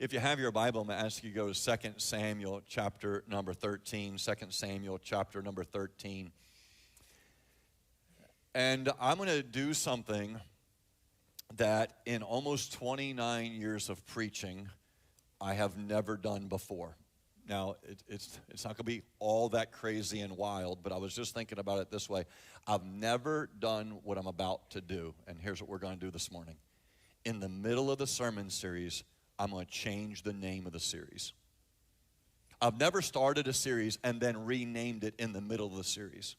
If you have your Bible, I'm going to ask you to go to 2 Samuel chapter number 13. 2 Samuel chapter number 13. And I'm going to do something that in almost 29 years of preaching, I have never done before. Now, it's not going to be all that crazy and wild, but I was just thinking about it this way. I've never done what I'm about to do, and here's what we're going to do this morning. In the middle of the sermon series, I'm going to change the name of the series. I've never started a series and then renamed it in the middle of the series.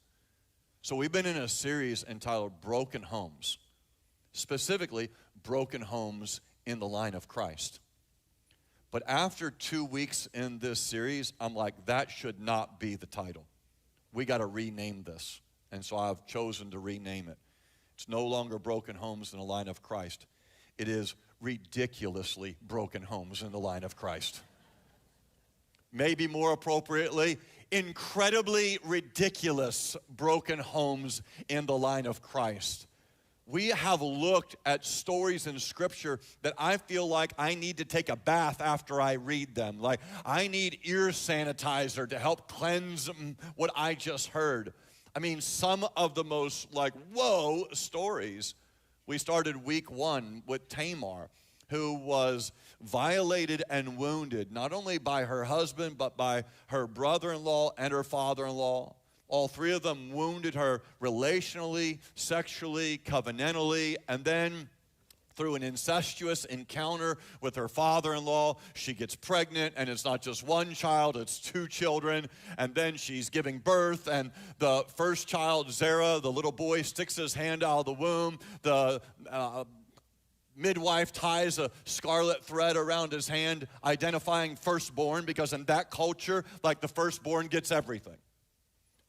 So we've been in a series entitled Broken Homes, specifically broken homes in the line of Christ. But after 2 weeks in this series, I'm like, that should not be the title. We got to rename this. And so I've chosen to rename it. It's no longer Broken Homes in the Line of Christ. It is Ridiculously Broken Homes in the Line of Christ. Maybe more appropriately, Incredibly Ridiculous Broken Homes in the Line of Christ. We have looked at stories in Scripture that I feel like I need to take a bath after I read them. Like, I need ear sanitizer to help cleanse what I just heard. I mean, some of the most, whoa stories. We started week 1 with Tamar, who was violated and wounded, not only by her husband, but by her brother-in-law and her father-in-law. All three of them wounded her relationally, sexually, covenantally, and then through an incestuous encounter with her father-in-law, she gets pregnant, and it's not just one child, it's 2 children, and then she's giving birth, and the first child, Zerah, the little boy, sticks his hand out of the womb. The midwife ties a scarlet thread around his hand, identifying firstborn, because in that culture, the firstborn gets everything.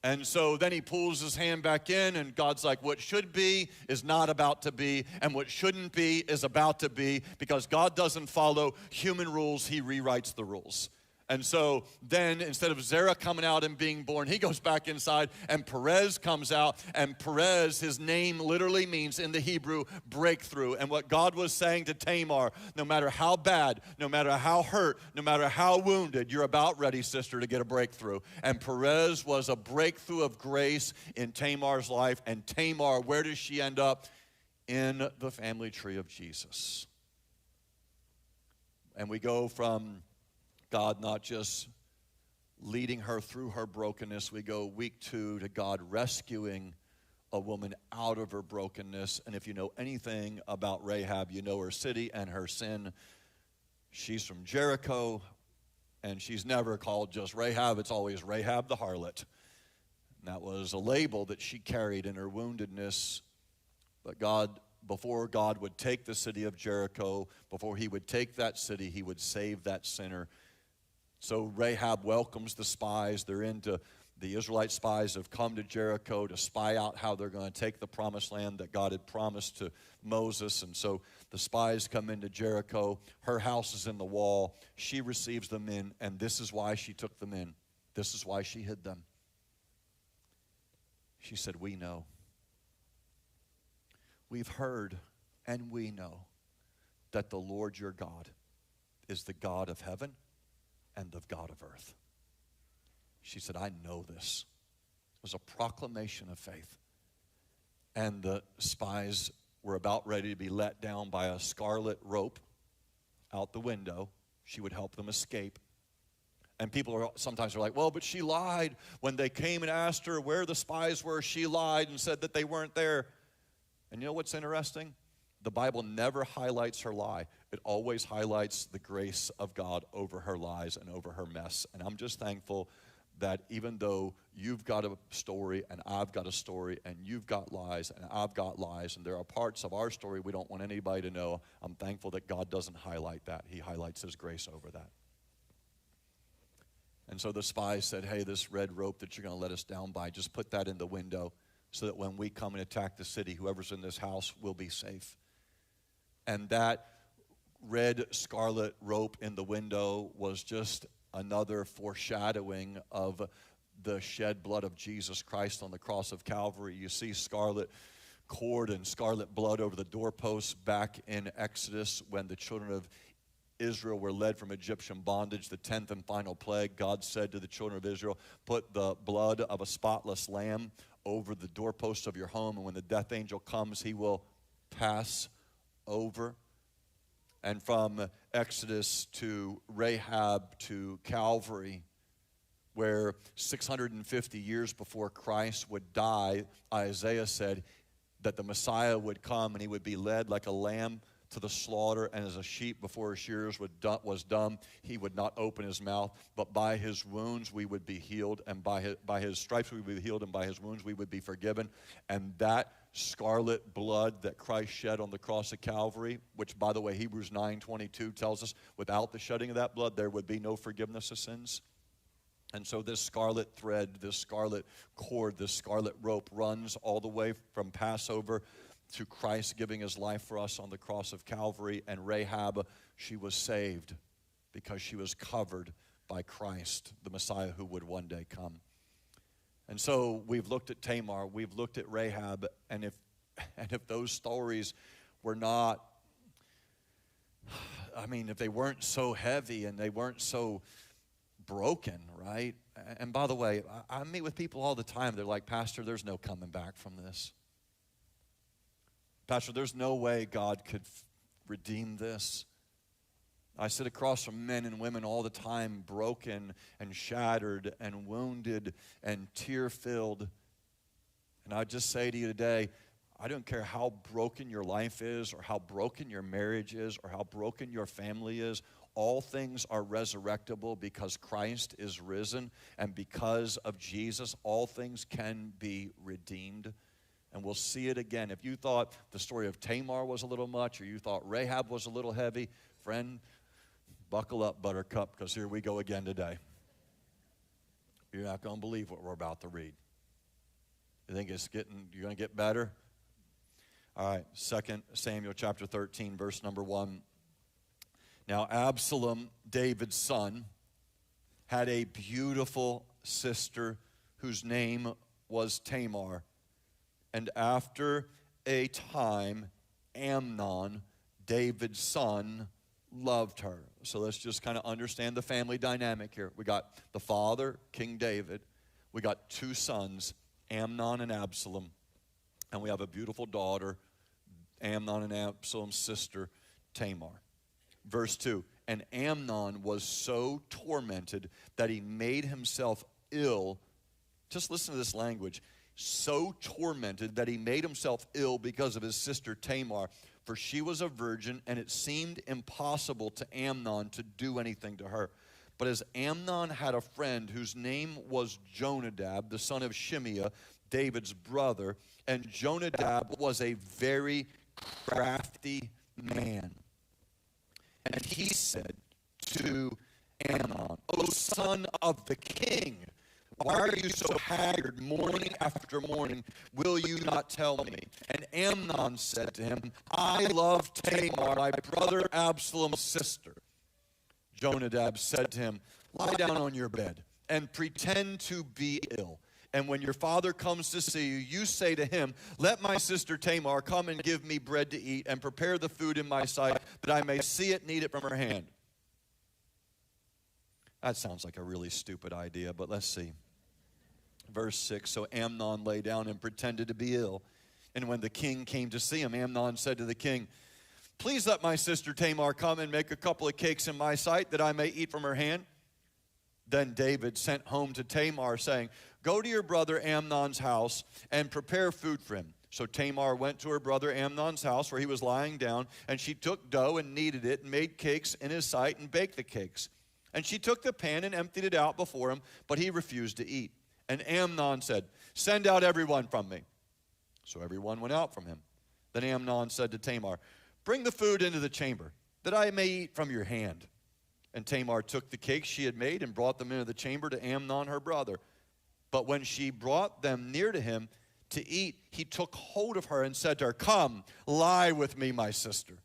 And so then he pulls his hand back in, and God's like, what should be is not about to be, and what shouldn't be is about to be, because God doesn't follow human rules, he rewrites the rules. And so then instead of Zerah coming out and being born, he goes back inside, and Perez comes out, and Perez, his name literally means in the Hebrew, breakthrough. And what God was saying to Tamar, no matter how bad, no matter how hurt, no matter how wounded, you're about ready, sister, to get a breakthrough. And Perez was a breakthrough of grace in Tamar's life. And Tamar, where does she end up? In the family tree of Jesus. And we go from God not just leading her through her brokenness. We go week 2 to God rescuing a woman out of her brokenness. And if you know anything about Rahab, you know her city and her sin. She's from Jericho, and she's never called just Rahab. It's always Rahab the harlot. And that was a label that she carried in her woundedness. But God, before God would take the city of Jericho, before he would take that city, he would save that sinner. So Rahab welcomes the spies. The Israelite spies have come to Jericho to spy out how they're going to take the promised land that God had promised to Moses. And so the spies come into Jericho. Her house is in the wall. She receives them in, and this is why she took them in. This is why she hid them. She said, we know. We've heard and we know that the Lord your God is the God of heaven and the God of earth. She said, I know this. It was a proclamation of faith. And the spies were about ready to be let down by a scarlet rope out the window. She would help them escape. And people sometimes are like, well, but she lied. When they came and asked her where the spies were, she lied and said that they weren't there. And you know what's interesting? The Bible never highlights her lie. It always highlights the grace of God over her lies and over her mess. And I'm just thankful that even though you've got a story and I've got a story and you've got lies and I've got lies and there are parts of our story we don't want anybody to know, I'm thankful that God doesn't highlight that. He highlights his grace over that. And so the spies said, hey, this red rope that you're going to let us down by, just put that in the window so that when we come and attack the city, whoever's in this house will be safe. And that red scarlet rope in the window was just another foreshadowing of the shed blood of Jesus Christ on the cross of Calvary. You see scarlet cord and scarlet blood over the doorposts back in Exodus when the children of Israel were led from Egyptian bondage, the 10th and final plague, God said to the children of Israel, put the blood of a spotless lamb over the doorpost of your home, and when the death angel comes, he will pass over. And from Exodus to Rahab to Calvary, where 650 years before Christ would die, Isaiah said that the Messiah would come and he would be led like a lamb to the slaughter, and as a sheep before his shearers was dumb, he would not open his mouth, but by his wounds we would be healed, and by his stripes we would be healed, and by his wounds we would be forgiven. And that scarlet blood that Christ shed on the cross of Calvary, which, by the way, Hebrews 9:22 tells us, without the shedding of that blood, there would be no forgiveness of sins. And so this scarlet thread, this scarlet cord, this scarlet rope runs all the way from Passover to Christ giving his life for us on the cross of Calvary. And Rahab, she was saved because she was covered by Christ, the Messiah who would one day come. And so we've looked at Tamar, we've looked at Rahab, and if those stories were not, if they weren't so heavy and they weren't so broken, right? And by the way, I meet with people all the time. They're like, Pastor, there's no coming back from this. Pastor, there's no way God could redeem this. I sit across from men and women all the time, broken and shattered and wounded and tear-filled. And I just say to you today, I don't care how broken your life is or how broken your marriage is or how broken your family is. All things are resurrectable because Christ is risen, and because of Jesus, all things can be redeemed. And we'll see it again. If you thought the story of Tamar was a little much, or you thought Rahab was a little heavy, friend, buckle up, buttercup, because here we go again today. You're not going to believe what we're about to read. You think you're going to get better? All right, 2 Samuel chapter 13, verse number 1. Now Absalom, David's son, had a beautiful sister whose name was Tamar. And after a time, Amnon, David's son, loved her. So let's just kind of understand the family dynamic here. We got the father, King David. We got two sons, Amnon and Absalom. And we have a beautiful daughter, Amnon and Absalom's sister, Tamar. Verse 2, and Amnon was so tormented that he made himself ill. Just listen to this language. So tormented that he made himself ill because of his sister Tamar, for she was a virgin, and it seemed impossible to Amnon to do anything to her. But as Amnon had a friend whose name was Jonadab, the son of Shimeah, David's brother, and Jonadab was a very crafty man. And he said to Amnon, O son of the king, why are you so haggard morning after morning? Will you not tell me? And Amnon said to him, I love Tamar, my brother Absalom's sister. Jonadab said to him, lie down on your bed and pretend to be ill. And when your father comes to see you, you say to him, let my sister Tamar come and give me bread to eat and prepare the food in my sight that I may see it and eat it from her hand. That sounds like a really stupid idea, but let's see. Verse 6, so Amnon lay down and pretended to be ill. And when the king came to see him, Amnon said to the king, please let my sister Tamar come and make a couple of cakes in my sight that I may eat from her hand. Then David sent home to Tamar, saying, go to your brother Amnon's house and prepare food for him. So Tamar went to her brother Amnon's house where he was lying down, and she took dough and kneaded it and made cakes in his sight and baked the cakes. And she took the pan and emptied it out before him, but he refused to eat. And Amnon said, send out everyone from me. So everyone went out from him. Then Amnon said to Tamar, bring the food into the chamber, that I may eat from your hand. And Tamar took the cakes she had made and brought them into the chamber to Amnon her brother. But when she brought them near to him to eat, he took hold of her and said to her, come, lie with me, my sister.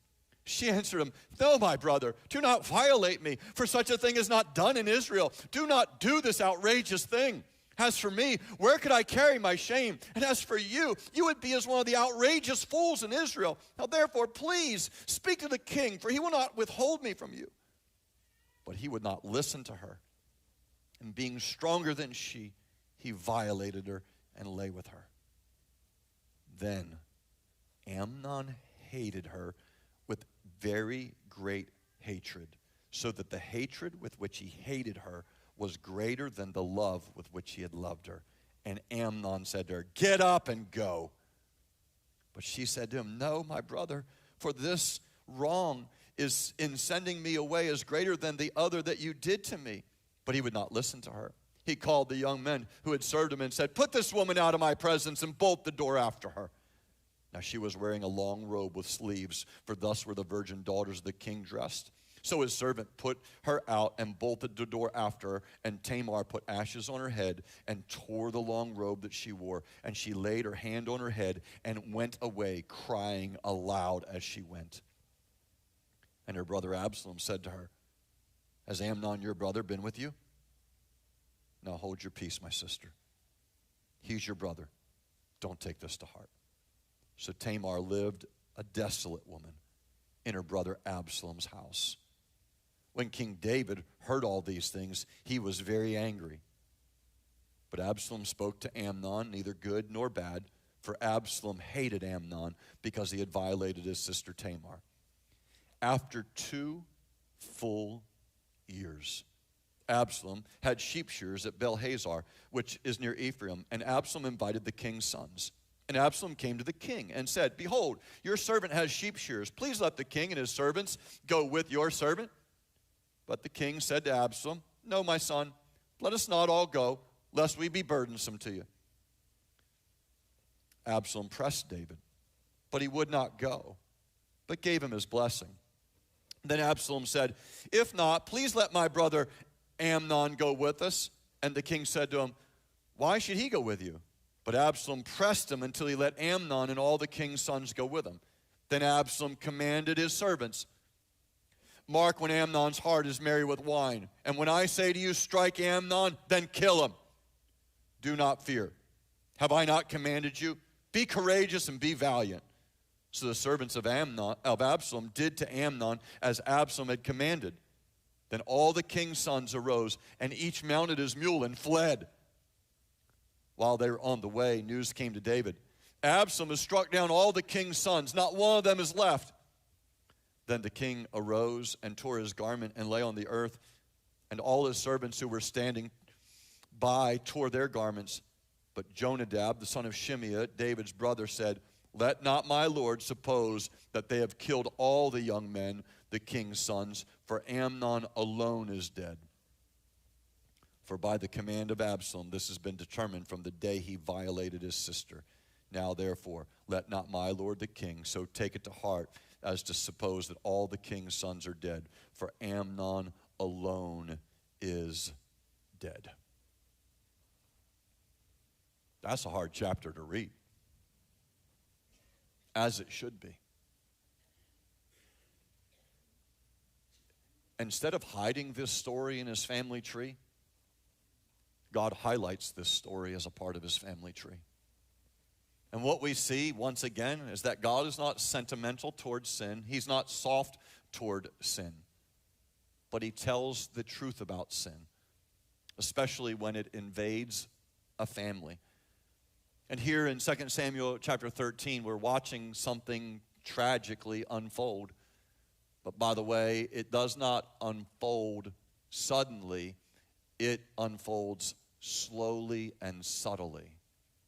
She answered him, no, my brother, do not violate me, for such a thing is not done in Israel. Do not do this outrageous thing. As for me, where could I carry my shame? And as for you, you would be as one of the outrageous fools in Israel. Now therefore, please speak to the king, for he will not withhold me from you. he would not listen to her. And being stronger than she, he violated her and lay with her. Then Amnon hated her with very great hatred, so that the hatred with which he hated her was greater than the love with which he had loved her. And Amnon said to her, "Get up and go." But she said to him, "No, my brother, for this wrong is in sending me away is greater than the other that you did to me." But he would not listen to her. He called the young men who had served him and said, "Put this woman out of my presence and bolt the door after her." Now she was wearing a long robe with sleeves, for thus were the virgin daughters of the king dressed. So his servant put her out and bolted the door after her, and Tamar put ashes on her head and tore the long robe that she wore, and she laid her hand on her head and went away, crying aloud as she went. And her brother Absalom said to her, "Has Amnon your brother been with you? Now hold your peace, my sister. He's your brother. Don't take this to heart." So Tamar lived a desolate woman in her brother Absalom's house. When King David heard all these things, he was very angry. But Absalom spoke to Amnon, neither good nor bad, for Absalom hated Amnon because he had violated his sister Tamar. After 2 full years, Absalom had sheep shears at Baal-hazor, which is near Ephraim, and Absalom invited the king's sons. And Absalom came to the king and said, "Behold, your servant has sheep shears. Please let the king and his servants go with your servant." But the king said to Absalom, "No, my son, let us not all go, lest we be burdensome to you." Absalom pressed David, but he would not go, but gave him his blessing. Then Absalom said, "If not, please let my brother Amnon go with us." And the king said to him, "Why should he go with you?" But Absalom pressed him until he let Amnon and all the king's sons go with him. Then Absalom commanded his servants, "Mark when Amnon's heart is merry with wine. And when I say to you, strike Amnon, then kill him. Do not fear. Have I not commanded you? Be courageous and be valiant." So the servants of Absalom did to Amnon as Absalom had commanded. Then all the king's sons arose, and each mounted his mule and fled. While they were on the way, news came to David, "Absalom has struck down all the king's sons. Not one of them is left." Then the king arose and tore his garment and lay on the earth, and all his servants who were standing by tore their garments. But Jonadab, the son of Shimeah, David's brother, said, "Let not my lord suppose that they have killed all the young men, the king's sons, for Amnon alone is dead. For by the command of Absalom this has been determined from the day he violated his sister. Now therefore let not my lord the king so take it to heart as to suppose that all the king's sons are dead, for Amnon alone is dead." That's a hard chapter to read, as it should be. Instead of hiding this story in his family tree, God highlights this story as a part of his family tree. And what we see, once again, is that God is not sentimental toward sin. He's not soft toward sin. But he tells the truth about sin, especially when it invades a family. And here in 2 Samuel chapter 13, we're watching something tragically unfold. But by the way, it does not unfold suddenly. It unfolds slowly and subtly.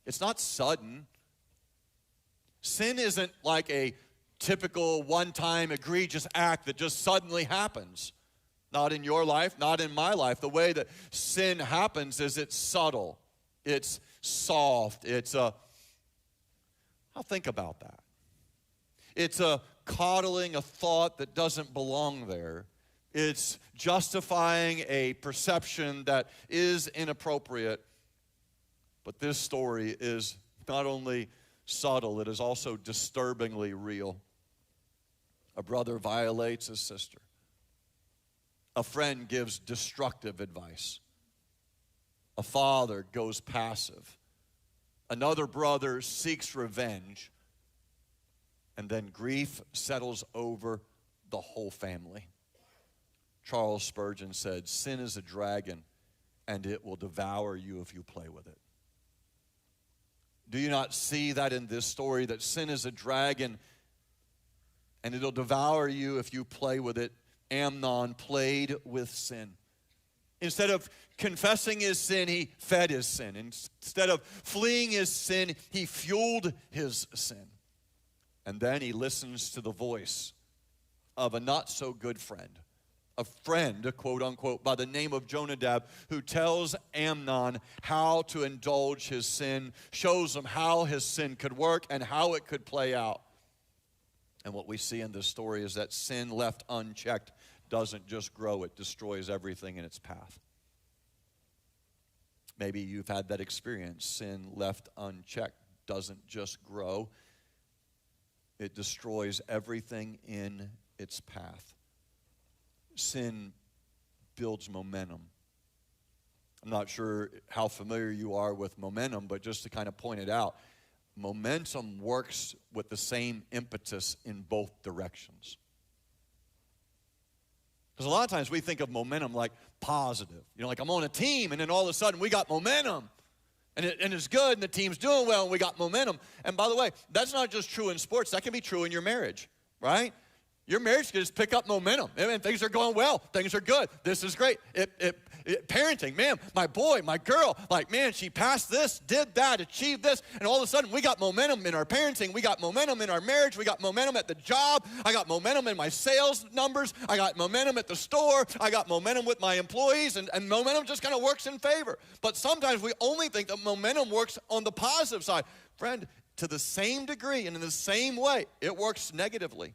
It's not sudden. Sin isn't like a typical one-time egregious act that just suddenly happens. Not in your life, not in my life. The way that sin happens is it's subtle. It's soft. I'll think about that. It's a coddling a thought that doesn't belong there. It's justifying a perception that is inappropriate. But this story is not only subtle, it is also disturbingly real. A brother violates his sister. A friend gives destructive advice. A father goes passive. Another brother seeks revenge. And then grief settles over the whole family. Charles Spurgeon said, "Sin is a dragon, and it will devour you if you play with it." Do you not see that in this story, that sin is a dragon, and it'll devour you if you play with it? Amnon played with sin. Instead of confessing his sin, he fed his sin. Instead of fleeing his sin, he fueled his sin. And then he listens to the voice of a not-so-good friend, a friend, quote unquote, by the name of Jonadab, who tells Amnon how to indulge his sin, shows him how his sin could work and how it could play out. And what we see in this story is that sin left unchecked doesn't just grow, it destroys everything in its path. Maybe you've had that experience. Sin left unchecked doesn't just grow, it destroys everything in its path. Sin builds momentum. I'm not sure how familiar you are with momentum, but just to kind of point it out, momentum works with the same impetus in both directions. Because a lot of times we think of momentum like positive. You know, like I'm on a team and then all of a sudden we got momentum. And it's good and the team's doing well and we got momentum. And by the way, that's not just true in sports. That can be true in your marriage, right? Your marriage can just pick up momentum. I mean, things are going well. Things are good. This is great. Parenting, man, my boy, my girl, like, man, she passed this, did that, achieved this, and all of a sudden we got momentum in our parenting. We got momentum in our marriage. We got momentum at the job. I got momentum in my sales numbers. I got momentum at the store. I got momentum with my employees, and momentum just kind of works in favor. But sometimes we only think that momentum works on the positive side. Friend, to the same degree and in the same way, it works negatively.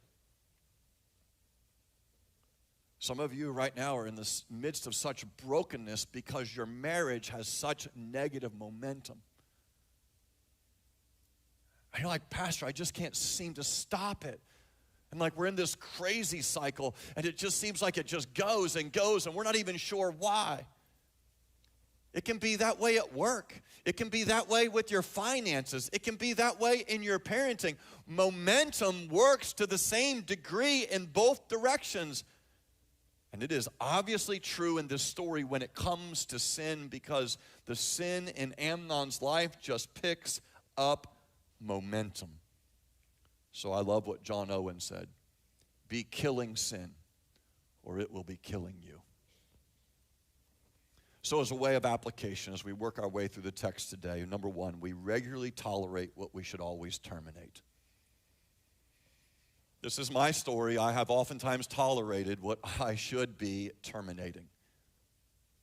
Some of you right now are in the midst of such brokenness because your marriage has such negative momentum. And you're like, Pastor, I just can't seem to stop it. And like we're in this crazy cycle, and it just seems like it just goes, and we're not even sure why. It can be that way at work. It can be that way with your finances. It can be that way in your parenting. Momentum works to the same degree in both directions. And it is obviously true in this story when it comes to sin, because the sin in Amnon's life just picks up momentum. So I love what John Owen said. Be killing sin, or it will be killing you. So as a way of application, as we work our way through the text today, number one, we regularly tolerate what we should always terminate. This is my story. I have oftentimes tolerated what I should be terminating.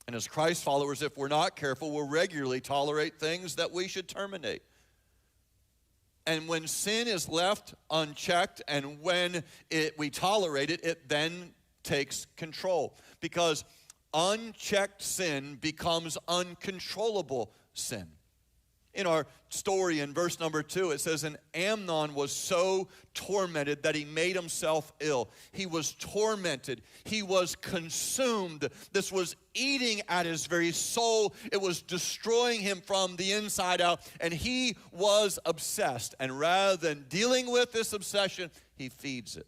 And as Christ followers, if we're not careful, we'll regularly tolerate things that we should terminate. And when sin is left unchecked and when we tolerate it, it then takes control. Because unchecked sin becomes uncontrollable sin. In our story in verse number 2, it says, and Amnon was so tormented that he made himself ill. He was tormented. He was consumed. This was eating at his very soul. It was destroying him from the inside out. And he was obsessed. And rather than dealing with this obsession, he feeds it.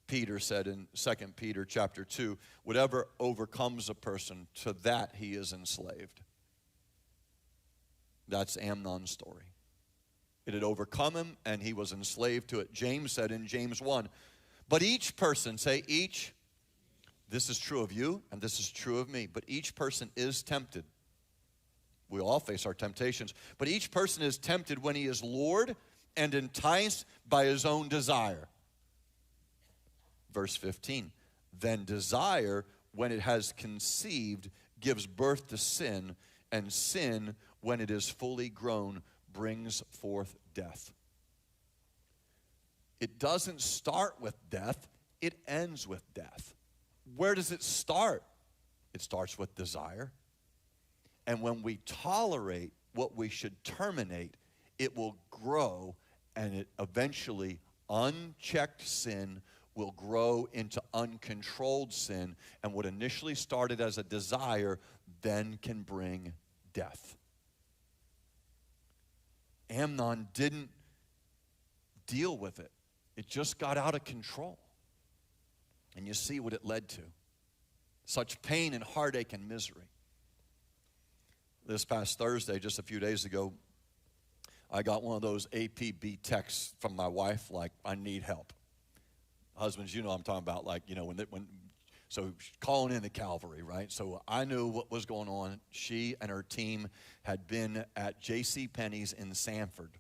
Peter said in 2 Peter chapter 2, whatever overcomes a person, to that he is enslaved. That's Amnon's story. It had overcome him, and he was enslaved to it. James said in James 1, but each person, say each, this is true of you, and this is true of me, but each person is tempted. We all face our temptations, but each person is tempted when he is lured and enticed by his own desire. Verse 15, then desire, when it has conceived, gives birth to sin, and sin, when it is fully grown, brings forth death. It doesn't start with death, it ends with death. Where does it start? It starts with desire. And when we tolerate what we should terminate, it will grow, and it eventually, unchecked sin will grow into uncontrolled sin, and what initially started as a desire then can bring death. Amnon didn't deal with it. It just got out of control. And you see what it led to. Such pain and heartache and misery. This past Thursday, just a few days ago, I got one of those APB texts from my wife, like, I need help. Husbands, you know I'm talking about, like, you know, so calling in the cavalry, right? So I knew what was going on. She and her team had been at JCPenney's in Sanford.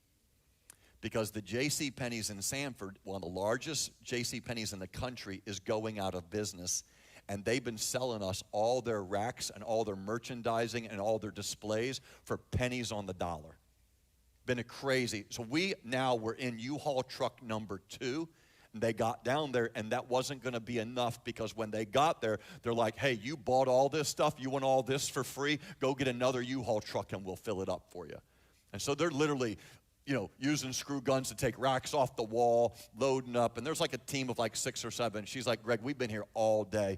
Because the JCPenney's in Sanford, one of the largest JCPenney's in the country, is going out of business. And they've been selling us all their racks and all their merchandising and all their displays for pennies on the dollar. Been a crazy. So we now were in U-Haul truck number 2. And they got down there, and that wasn't going to be enough, because when they got there, they're like, hey, you bought all this stuff. You want all this for free? Go get another U-Haul truck, and we'll fill it up for you. And so they're literally, you know, using screw guns to take racks off the wall, loading up. And there's like a team of like 6 or 7. She's like, Greg, we've been here all day.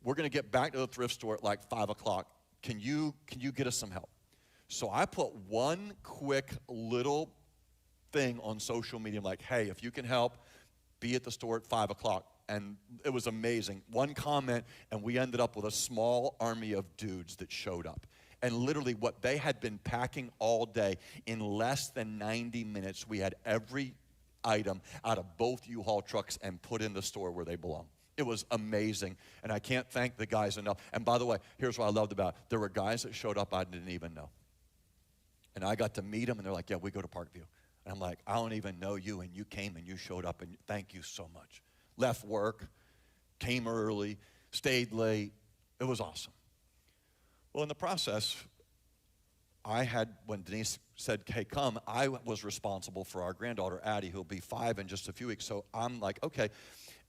We're going to get back to the thrift store at like 5 o'clock. Can you get us some help? So I put one quick little thing on social media. I'm like, hey, if you can help, be at the store at 5 o'clock. And it was amazing. One comment, and we ended up with a small army of dudes that showed up. And literally what they had been packing all day, in less than 90 minutes, we had every item out of both U-Haul trucks and put in the store where they belong. It was amazing, and I can't thank the guys enough. And by the way, here's what I loved about it. There were guys that showed up I didn't even know. And I got to meet them, and they're like, yeah, we go to Parkview. And I'm like, I don't even know you, and you came and you showed up, and thank you so much. Left work, came early, stayed late. It was awesome. Well, in the process, when Denise said, hey, come, I was responsible for our granddaughter, Addie, who'll be 5 in just a few weeks. So I'm like, okay,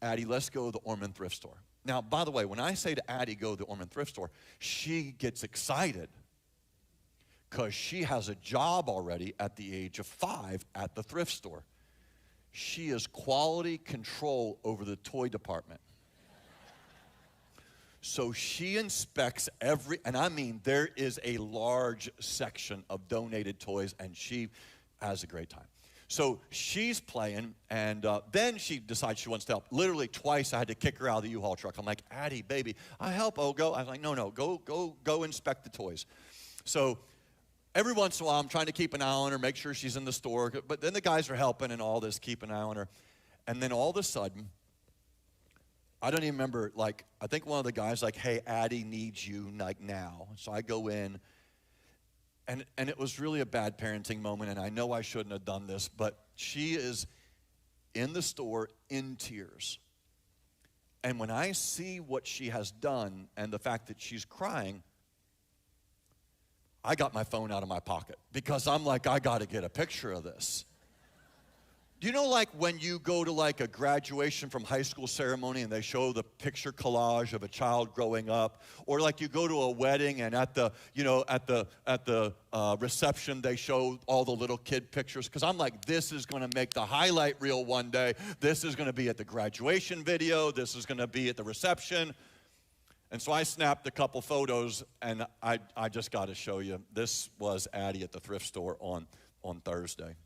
Addie, let's go to the Ormond Thrift Store. Now, by the way, when I say to Addie, go to the Ormond Thrift Store, she gets excited, because she has a job already at the age of 5 at the thrift store. She is quality control over the toy department. So she inspects and I mean, there is a large section of donated toys, and she has a great time. So she's playing, and then she decides she wants to help. Literally twice I had to kick her out of the U-Haul truck. I'm like, Addie, baby, I help, go. I was like, no, go inspect the toys. So every once in a while, I'm trying to keep an eye on her, make sure she's in the store. But then the guys are helping and all this, keep an eye on her. And then all of a sudden, I don't even remember, like, I think one of the guys like, hey, Addie needs you, like, now. So I go in, and it was really a bad parenting moment, and I know I shouldn't have done this, but she is in the store in tears. And when I see what she has done and the fact that she's crying, I got my phone out of my pocket, because I'm like, I got to get a picture of this. Do you know, like, when you go to like a graduation from high school ceremony and they show the picture collage of a child growing up, or like you go to a wedding and at the reception they show all the little kid pictures? Because I'm like, this is going to make the highlight reel one day. This is going to be at the graduation video. This is going to be at the reception. And so I snapped a couple photos, and I just got to show you. This was Addie at the thrift store on Thursday.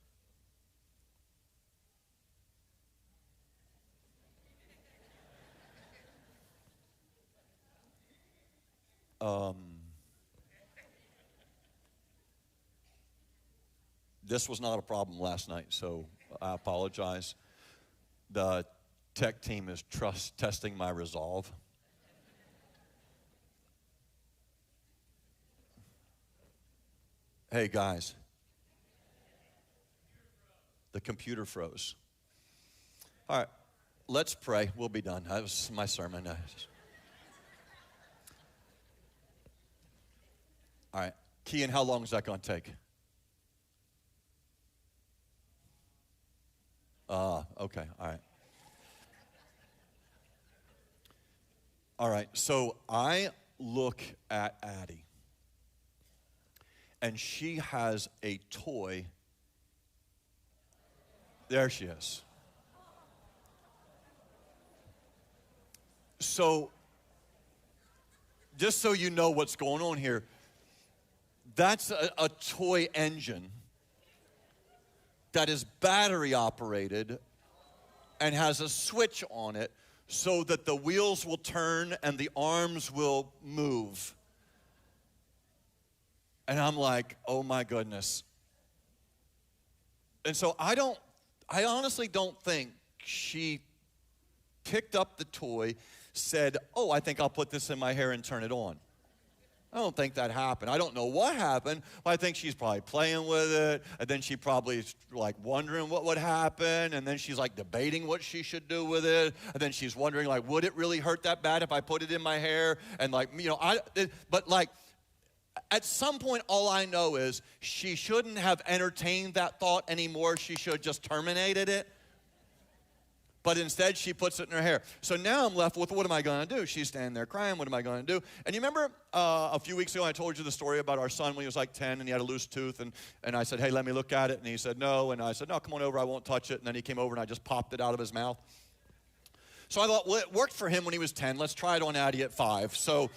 This was not a problem last night, so I apologize. The tech team is testing my resolve. Hey, guys. The computer froze. All right, let's pray. We'll be done. That was my sermon. All right, Kian, how long is that going to take? Okay, all right. All right, so I look at Addie, and she has a toy. There she is. So, just so you know what's going on here, that's a toy engine that is battery operated and has a switch on it so that the wheels will turn and the arms will move. And I'm like, oh my goodness. And so I honestly don't think she picked up the toy, said, oh, I think I'll put this in my hair and turn it on. I don't think that happened. I don't know what happened, but I think she's probably playing with it, and then she probably is like wondering what would happen, and then she's like debating what she should do with it, and then she's wondering like, would it really hurt that bad if I put it in my hair? And like, but like, at some point, all I know is she shouldn't have entertained that thought anymore. She should have just terminated it. But instead, she puts it in her hair. So now I'm left with, what am I going to do? She's standing there crying. What am I going to do? And you remember a few weeks ago, I told you the story about our son when he was like 10 and he had a loose tooth. And I said, hey, let me look at it. And he said, no. And I said, no, come on over. I won't touch it. And then he came over and I just popped it out of his mouth. So I thought, well, it worked for him when he was 10. Let's try it on Addie at 5. So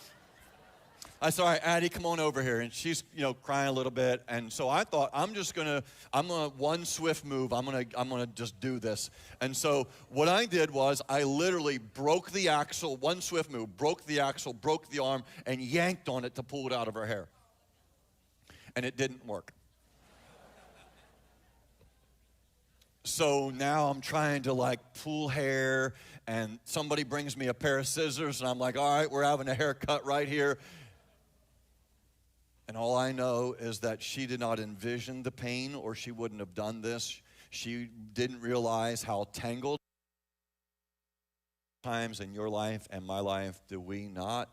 I said, all right, Addie, come on over here. And she's, crying a little bit. And so I thought, I'm gonna one swift move. I'm gonna just do this. And so what I did was I literally broke the axle, one swift move, broke the axle, broke the arm, and yanked on it to pull it out of her hair. And it didn't work. So now I'm trying to like pull hair, and somebody brings me a pair of scissors, and I'm like, all right, we're having a haircut right here. And all I know is that she did not envision the pain, or she wouldn't have done this. She didn't realize how tangled times in your life and my life do we not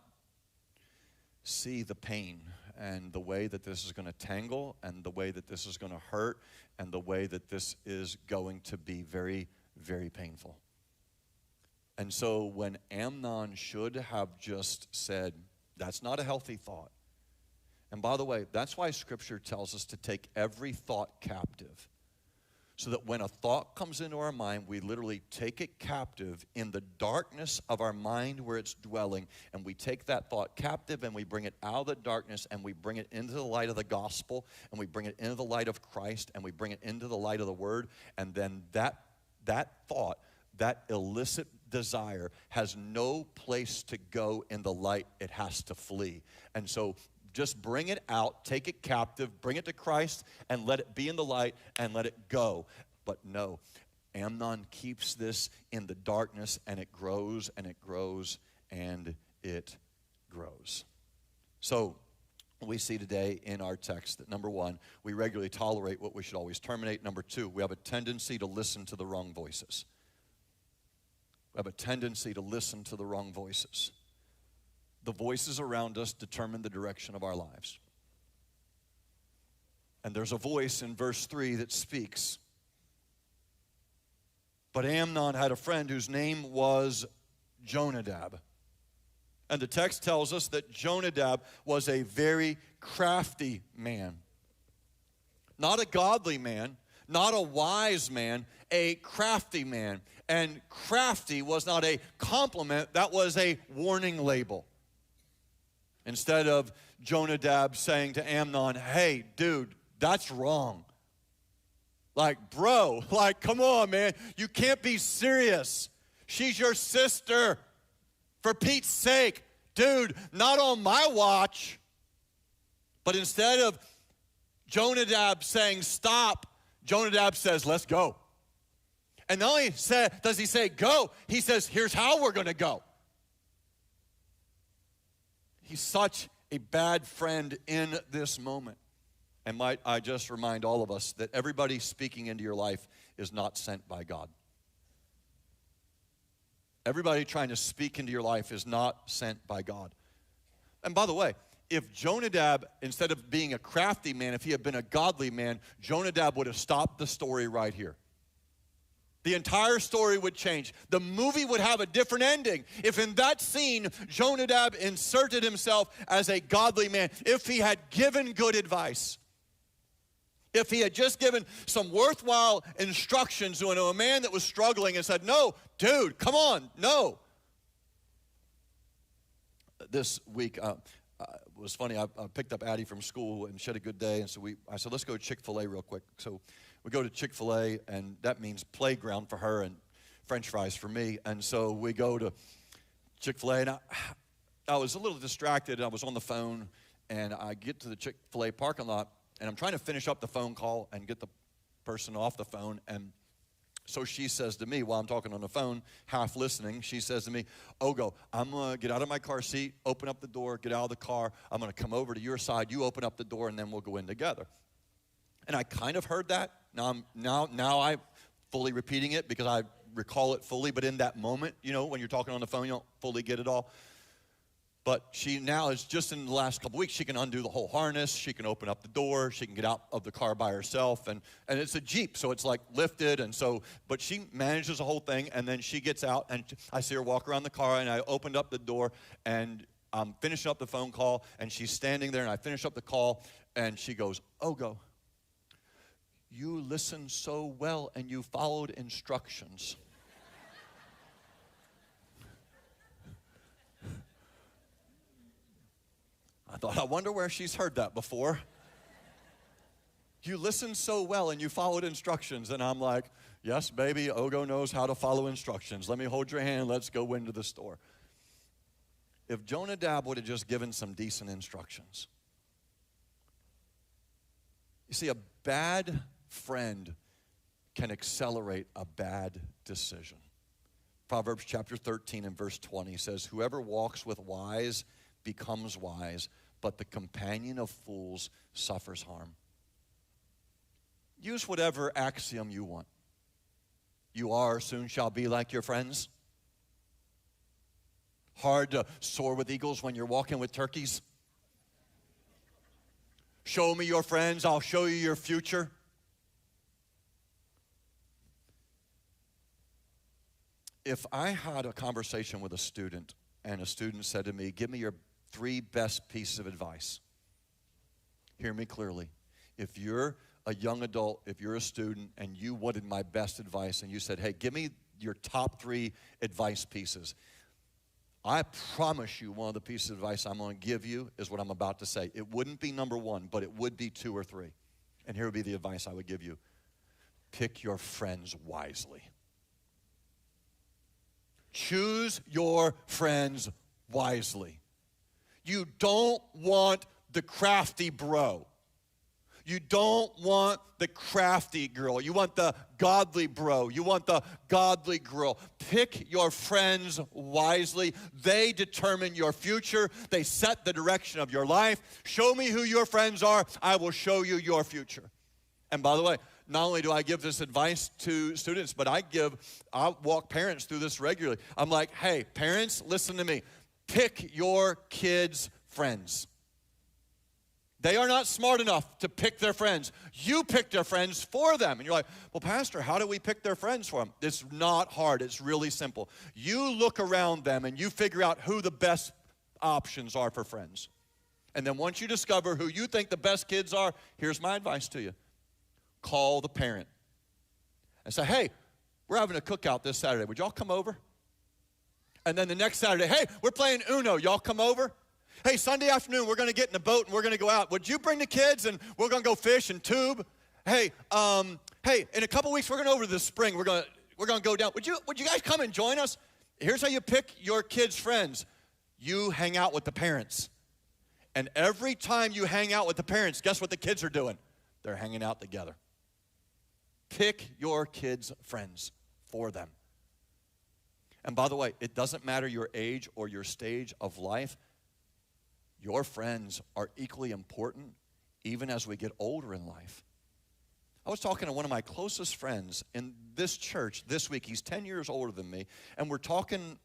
see the pain and the way that this is going to tangle and the way that this is going to hurt and the way that this is going to be very, very painful. And so when Amnon should have just said, that's not a healthy thought. And by the way, that's why Scripture tells us to take every thought captive. So that when a thought comes into our mind, we literally take it captive in the darkness of our mind where it's dwelling. And we take that thought captive and we bring it out of the darkness and we bring it into the light of the gospel. And we bring it into the light of Christ and we bring it into the light of the Word. And then that thought, that illicit desire has no place to go in the light. It has to flee. And so just bring it out, take it captive, bring it to Christ, and let it be in the light, and let it go. But no, Amnon keeps this in the darkness, and it grows, and it grows, and it grows. So we see today in our text that, number one, we regularly tolerate what we should always terminate. Number two, we have a tendency to listen to the wrong voices. We have a tendency to listen to the wrong voices. The voices around us determine the direction of our lives. And there's a voice in verse 3 that speaks. But Amnon had a friend whose name was Jonadab. And the text tells us that Jonadab was a very crafty man. Not a godly man, not a wise man, a crafty man. And crafty was not a compliment, that was a warning label. Instead of Jonadab saying to Amnon, hey, dude, that's wrong. Like, bro, like, come on, man. You can't be serious. She's your sister. For Pete's sake, dude, not on my watch. But instead of Jonadab saying stop, Jonadab says, let's go. And not only does he say go, he says, here's how we're going to go. He's such a bad friend in this moment. And might I just remind all of us that everybody speaking into your life is not sent by God. Everybody trying to speak into your life is not sent by God. And by the way, if Jonadab, instead of being a crafty man, if he had been a godly man, Jonadab would have stopped the story right here. The entire story would change. The movie would have a different ending if in that scene, Jonadab inserted himself as a godly man, if he had given good advice, if he had just given some worthwhile instructions to a man that was struggling and said, no, dude, come on, no. This week, it was funny. I picked up Addie from school and she had a good day, and so I said, let's go to Chick-fil-A real quick. So we go to Chick-fil-A, and that means playground for her. And French fries for me. And so we go to Chick-fil-A, and I was a little distracted. I was on the phone, and I get to the Chick-fil-A parking lot, and I'm trying to finish up the phone call and get the person off the phone. And so she says to me, while I'm talking on the phone, half listening, she says to me, Ogo, I'm going to get out of my car seat, open up the door, get out of the car. I'm going to come over to your side. You open up the door, and then we'll go in together. And I kind of heard that. Now I'm fully repeating it because I recall it fully. But in that moment, you know, when you're talking on the phone, you don't fully get it all. But she now is just in the last couple weeks, she can undo the whole harness. She can open up the door. She can get out of the car by herself. And it's a Jeep, so it's like lifted. And so, but she manages the whole thing. And then she gets out, and I see her walk around the car. And I opened up the door, and I'm finishing up the phone call. And she's standing there, and I finish up the call. And she goes, Ogo, you listened so well, and you followed instructions. I thought, I wonder where she's heard that before. You listened so well and you followed instructions. And I'm like, yes, baby, Ogo knows how to follow instructions. Let me hold your hand. Let's go into the store. If Jonadab would have just given some decent instructions. You see, a bad friend can accelerate a bad decision. Proverbs chapter 13 and verse 20 says, whoever walks with wise becomes wise, but the companion of fools suffers harm. Use whatever axiom you want. You are or soon shall be like your friends. Hard to soar with eagles when you're walking with turkeys. Show me your friends, I'll show you your future. If I had a conversation with a student and a student said to me, give me your 3 best pieces of advice. Hear me clearly. If you're a young adult, if you're a student, and you wanted my best advice, and you said, hey, give me your top 3 advice pieces, I promise you one of the pieces of advice I'm going to give you is what I'm about to say. It wouldn't be number 1, but it would be 2 or 3. And here would be the advice I would give you. Pick your friends wisely. Choose your friends wisely. You don't want the crafty bro. You don't want the crafty girl. You want the godly bro. You want the godly girl. Pick your friends wisely. They determine your future. They set the direction of your life. Show me who your friends are. I will show you your future. And by the way, not only do I give this advice to students, but I walk parents through this regularly. I'm like, hey, parents, listen to me. Pick your kids' friends. They are not smart enough to pick their friends. You pick their friends for them. And you're like, well, Pastor, how do we pick their friends for them? It's not hard. It's really simple. You look around them and you figure out who the best options are for friends. And then once you discover who you think the best kids are, here's my advice to you. Call the parent and say, hey, we're having a cookout this Saturday. Would y'all come over? And then the next Saturday, hey, we're playing Uno. Y'all come over? Hey, Sunday afternoon, we're going to get in a boat and we're going to go out. Would you bring the kids and we're going to go fish and tube? Hey, in a couple weeks, we're going over to the spring. We're going to go down. Would you guys come and join us? Here's how you pick your kids' friends. You hang out with the parents. And every time you hang out with the parents, guess what the kids are doing? They're hanging out together. Pick your kids' friends for them. And by the way, it doesn't matter your age or your stage of life. Your friends are equally important even as we get older in life. I was talking to one of my closest friends in this church this week. He's 10 years older than me. And we're driving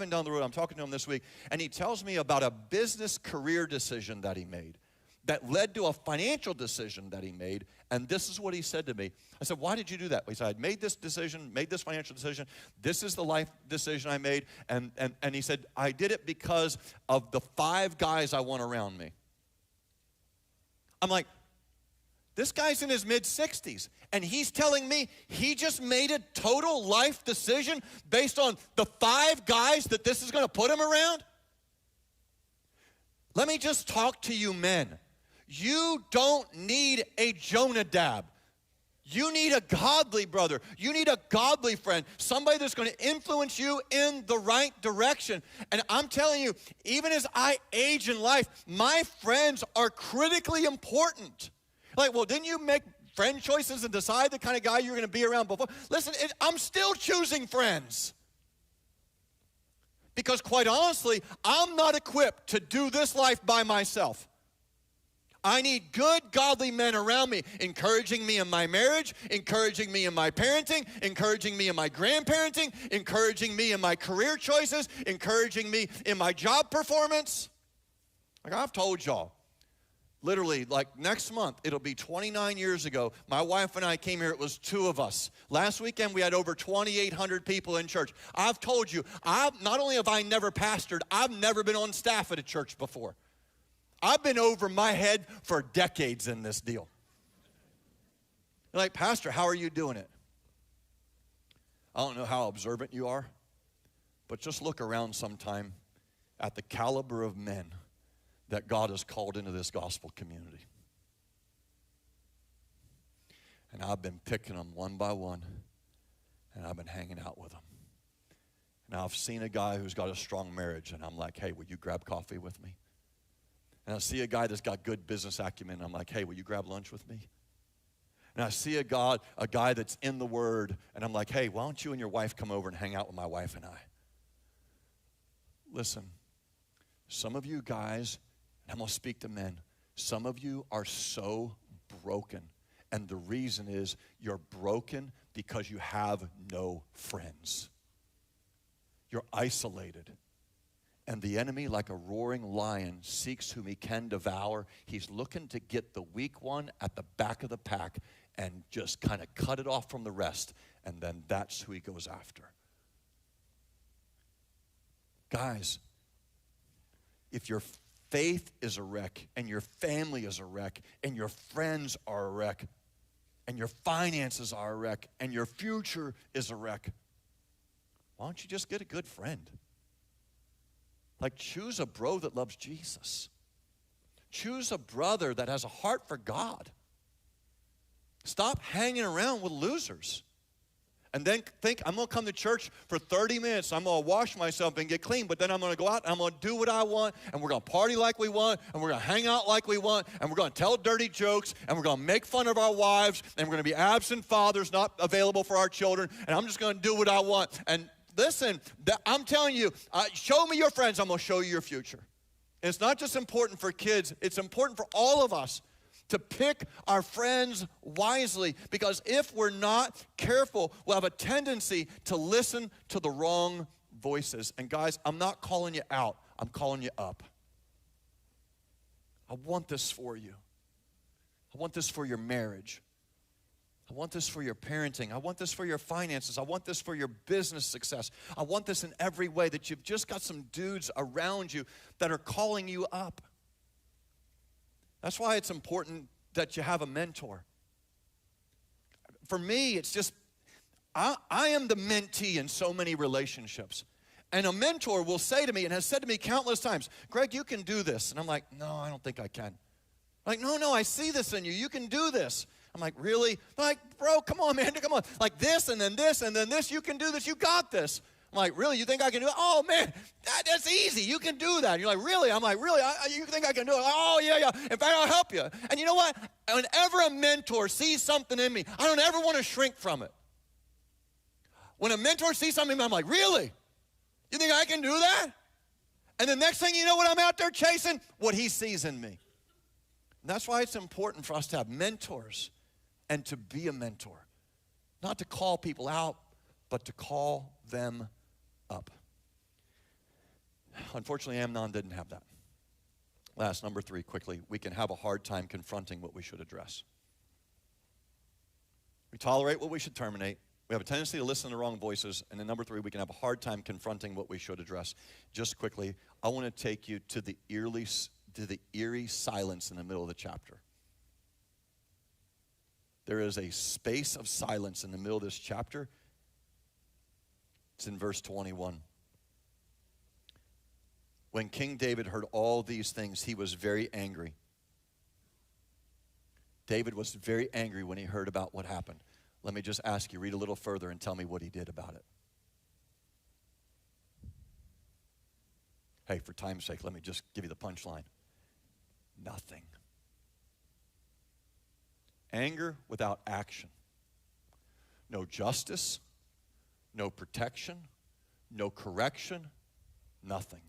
down the road, I'm talking to him this week. And he tells me about a business career decision that he made that led to a financial decision that he made. And this is what he said to me. I said, why did you do that? He said, I made this decision, made this financial decision. This is the life decision I made. And he said, I did it because of the 5 guys I want around me. I'm like, this guy's in his mid-60s, and he's telling me he just made a total life decision based on the 5 guys that this is going to put him around? Let me just talk to you men. You don't need a Jonadab. You need a godly brother. You need a godly friend, somebody that's going to influence you in the right direction. And I'm telling you, even as I age in life, my friends are critically important. Like, well, didn't you make friend choices and decide the kind of guy you're going to be around before? Listen, I'm still choosing friends. Because quite honestly, I'm not equipped to do this life by myself. I need good, godly men around me, encouraging me in my marriage, encouraging me in my parenting, encouraging me in my grandparenting, encouraging me in my career choices, encouraging me in my job performance. Like I've told y'all, literally, like next month, it'll be 29 years ago. My wife and I came here. It was 2 of us. Last weekend, we had over 2,800 people in church. I've told you, not only have I never pastored, I've never been on staff at a church before. I've been over my head for decades in this deal. You're like, Pastor, how are you doing it? I don't know how observant you are, but just look around sometime at the caliber of men that God has called into this gospel community. And I've been picking them one by one, and I've been hanging out with them. And I've seen a guy who's got a strong marriage, and I'm like, hey, will you grab coffee with me? And I see a guy that's got good business acumen, and I'm like, hey, will you grab lunch with me? And I see a guy that's in the Word, and I'm like, hey, why don't you and your wife come over and hang out with my wife and I? Listen, some of you guys, and I'm going to speak to men, some of you are so broken, and the reason is you're broken because you have no friends. You're isolated. And the enemy, like a roaring lion, seeks whom he can devour. He's looking to get the weak one at the back of the pack and just kind of cut it off from the rest. And then that's who he goes after. Guys, if your faith is a wreck, and your family is a wreck, and your friends are a wreck, and your finances are a wreck, and your future is a wreck, why don't you just get a good friend? Like, choose a bro that loves Jesus. Choose a brother that has a heart for God. Stop hanging around with losers. And then think, I'm going to come to church for 30 minutes. I'm going to wash myself and get clean, but then I'm going to go out and I'm going to do what I want, and we're going to party like we want, and we're going to hang out like we want, and we're going to tell dirty jokes, and we're going to make fun of our wives, and we're going to be absent fathers not available for our children, and I'm just going to do what I want. And listen, I'm telling you, show me your friends, I'm going to show you your future. And it's not just important for kids, it's important for all of us to pick our friends wisely, because if we're not careful, we'll have a tendency to listen to the wrong voices. And guys, I'm not calling you out, I'm calling you up. I want this for you. I want this for your marriage. I want this for your parenting. I want this for your finances. I want this for your business success. I want this in every way, that you've just got some dudes around you that are calling you up. That's why it's important that you have a mentor. For me, it's just, I am the mentee in so many relationships. And a mentor will say to me, and has said to me countless times, Greg, you can do this. And I'm like, no, I don't think I can. Like, no, I see this in you. You can do this. I'm like, really? Like, bro, come on, man, come on. Like this, and then this, and then this. You can do this. You got this. I'm like, really? You think I can do it? Oh, man, that's easy. You can do that. And you're like, really? I'm like, really? You think I can do it? Oh, yeah. In fact, I'll help you. And you know what? Whenever a mentor sees something in me, I don't ever want to shrink from it. When a mentor sees something in me, I'm like, really? You think I can do that? And the next thing you know, what I'm out there chasing? What he sees in me. And that's why it's important for us to have mentors and to be a mentor. Not to call people out, but to call them up. Unfortunately, Amnon didn't have that. Last, number 3, quickly. We can have a hard time confronting what we should address. We tolerate what we should terminate. We have a tendency to listen to the wrong voices. And then number 3, we can have a hard time confronting what we should address. Just quickly, I want to take you to the eerie silence in the middle of the chapter. There is a space of silence in the middle of this chapter. It's in verse 21. When King David heard all these things, he was very angry. David was very angry when he heard about what happened. Let me just ask you, read a little further and tell me what he did about it. Hey, for time's sake, let me just give you the punchline. Nothing. Anger without action. No justice, no protection, no correction, nothing.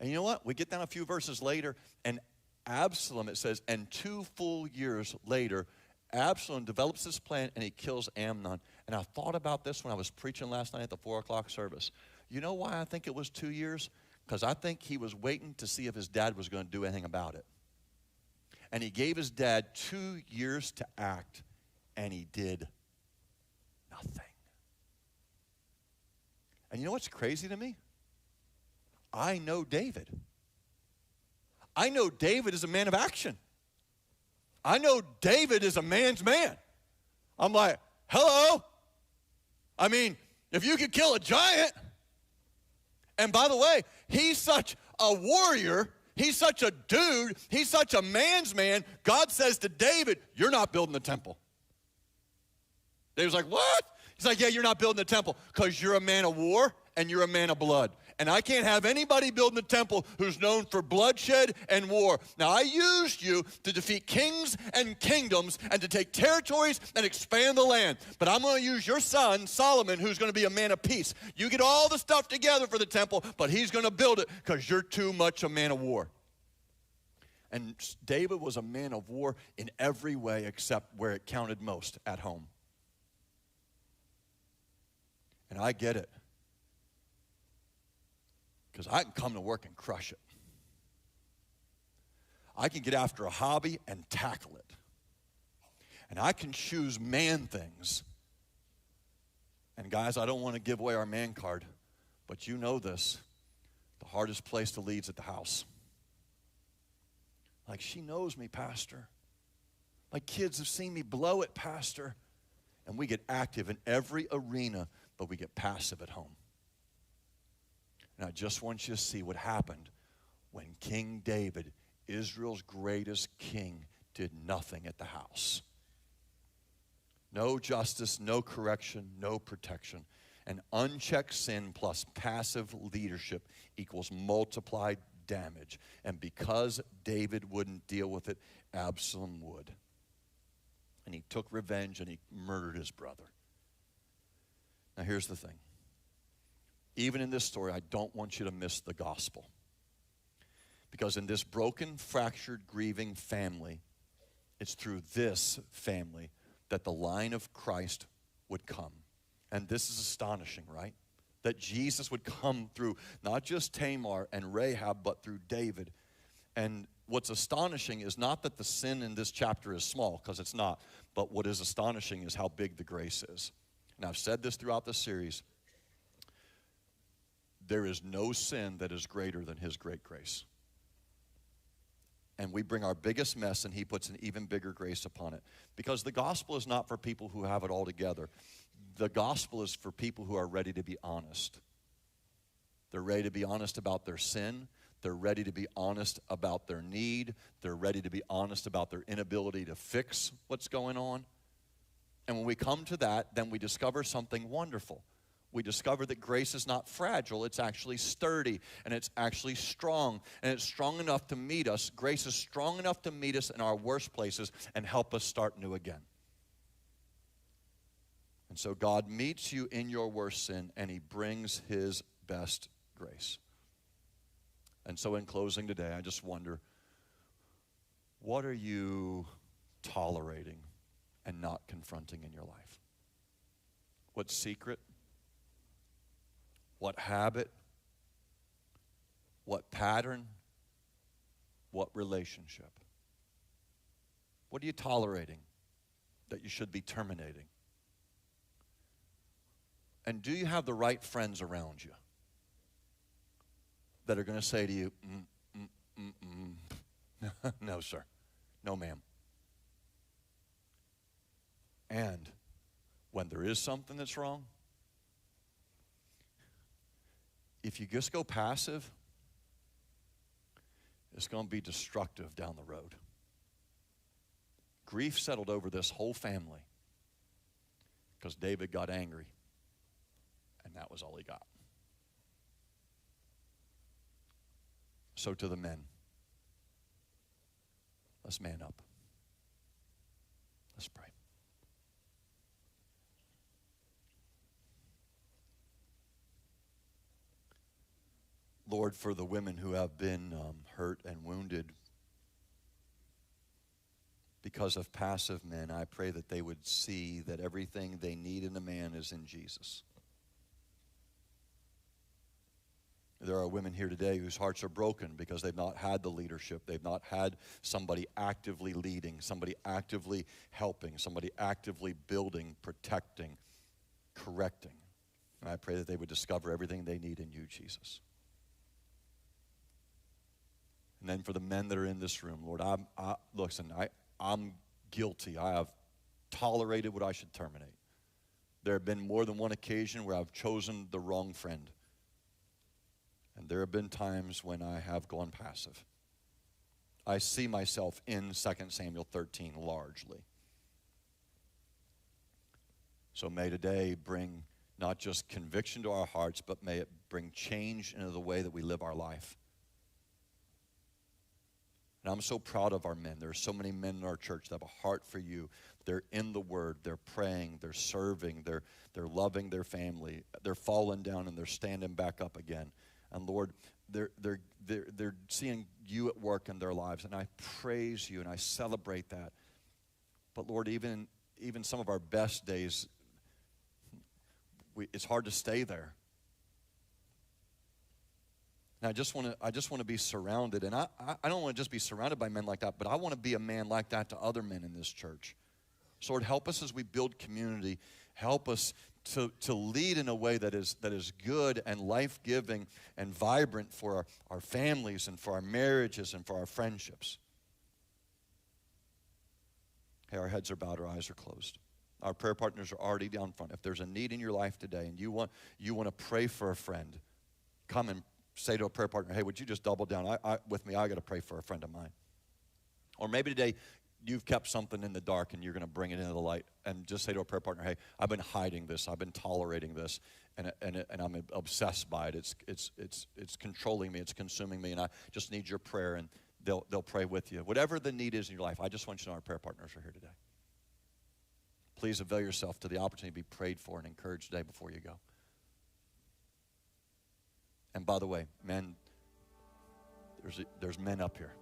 And you know what? We get down a few verses later, and Absalom, it says, and 2 full years later, Absalom develops this plan, and he kills Amnon. And I thought about this when I was preaching last night at the 4 o'clock service. You know why I think it was 2 years? Because I think he was waiting to see if his dad was going to do anything about it. And he gave his dad 2 years to act, and he did nothing. And you know what's crazy to me? I know David. I know David is a man of action. I know David is a man's man. I'm like, hello? I mean, if you could kill a giant, and by the way, he's such a warrior, he's such a dude, he's such a man's man, God says to David, you're not building the temple. David's like, what? He's like, yeah, you're not building the temple because you're a man of war and you're a man of blood. And I can't have anybody building the temple who's known for bloodshed and war. Now, I used you to defeat kings and kingdoms and to take territories and expand the land. But I'm going to use your son, Solomon, who's going to be a man of peace. You get all the stuff together for the temple, but he's going to build it because you're too much a man of war. And David was a man of war in every way except where it counted most, at home. And I get it. Because I can come to work and crush it. I can get after a hobby and tackle it. And I can choose man things. And guys, I don't want to give away our man card, but you know this. The hardest place to lead is at the house. Like, she knows me, Pastor. My kids have seen me blow it, Pastor. And we get active in every arena, but we get passive at home. And I just want you to see what happened when King David, Israel's greatest king, did nothing at the house. No justice, no correction, no protection. And unchecked sin plus passive leadership equals multiplied damage. And because David wouldn't deal with it, Absalom would. And he took revenge and he murdered his brother. Now here's the thing. Even in this story, I don't want you to miss the gospel. Because in this broken, fractured, grieving family, it's through this family that the line of Christ would come. And this is astonishing, right? That Jesus would come through not just Tamar and Rahab, but through David. And what's astonishing is not that the sin in this chapter is small, because it's not, but what is astonishing is how big the grace is. And I've said this throughout the series. There is no sin that is greater than his great grace. And we bring our biggest mess, and he puts an even bigger grace upon it. Because the gospel is not for people who have it all together. The gospel is for people who are ready to be honest. They're ready to be honest about their sin. They're ready to be honest about their need. They're ready to be honest about their inability to fix what's going on. And when we come to that, then we discover something wonderful. We discover that grace is not fragile, it's actually sturdy, and it's actually strong, and it's strong enough to meet us. Grace is strong enough to meet us in our worst places and help us start new again. And so God meets you in your worst sin, and he brings his best grace. And so in closing today, I just wonder, what are you tolerating and not confronting in your life? What secret? What habit? What pattern? What relationship? What are you tolerating that you should be terminating? And do you have the right friends around you that are going to say to you, no, sir. No, ma'am. And when there is something that's wrong, if you just go passive, it's going to be destructive down the road. Grief settled over this whole family because David got angry, and that was all he got. So to the men, let's man up. Let's pray. Lord, for the women who have been hurt and wounded because of passive men, I pray that they would see that everything they need in a man is in Jesus. There are women here today whose hearts are broken because they've not had the leadership. They've not had somebody actively leading, somebody actively helping, somebody actively building, protecting, correcting. And I pray that they would discover everything they need in you, Jesus. And then for the men that are in this room, Lord, I'm guilty. I have tolerated what I should terminate. There have been more than one occasion where I've chosen the wrong friend. And there have been times when I have gone passive. I see myself in 2 Samuel 13 largely. So may today bring not just conviction to our hearts, but may it bring change into the way that we live our life. And I'm so proud of our men. There are so many men in our church that have a heart for you. They're in the Word. They're praying. They're serving. They're loving their family. They're falling down and they're standing back up again. And Lord, they're seeing you at work in their lives. And I praise you and I celebrate that. But Lord, even some of our best days, it's hard to stay there. And I just want to be surrounded. And I don't want to just be surrounded by men like that, but I want to be a man like that to other men in this church. So Lord, help us as we build community. Help us to lead in a way that is good and life-giving and vibrant for our families and for our marriages and for our friendships. Hey, our heads are bowed, our eyes are closed. Our prayer partners are already down front. If there's a need in your life today and you want to pray for a friend, come and say to a prayer partner, hey, would you just double down with me? I got to pray for a friend of mine. Or maybe today you've kept something in the dark and you're going to bring it into the light, and just say to a prayer partner, hey, I've been hiding this, I've been tolerating this, and I'm obsessed by it. It's controlling me, it's consuming me, and I just need your prayer, and they'll pray with you. Whatever the need is in your life, I just want you to know our prayer partners are here today. Please avail yourself to the opportunity to be prayed for and encouraged today before you go. And by the way, men, there's men up here,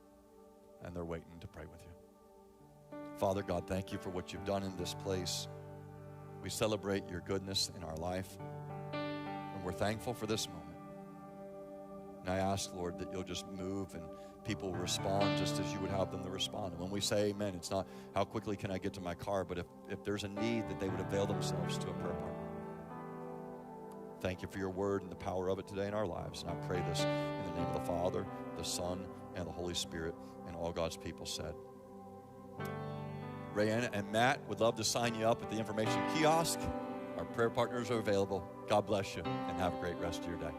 and they're waiting to pray with you. Father God, thank you for what you've done in this place. We celebrate your goodness in our life, and we're thankful for this moment. And I ask, Lord, that you'll just move and people respond just as you would have them to respond. And when we say amen, it's not how quickly can I get to my car, but if there's a need, that they would avail themselves to a prayer partner. Thank you for your word and the power of it today in our lives. And I pray this in the name of the Father, the Son, and the Holy Spirit, and all God's people said. Rayanna and Matt would love to sign you up at the information kiosk. Our prayer partners are available. God bless you, and have a great rest of your day.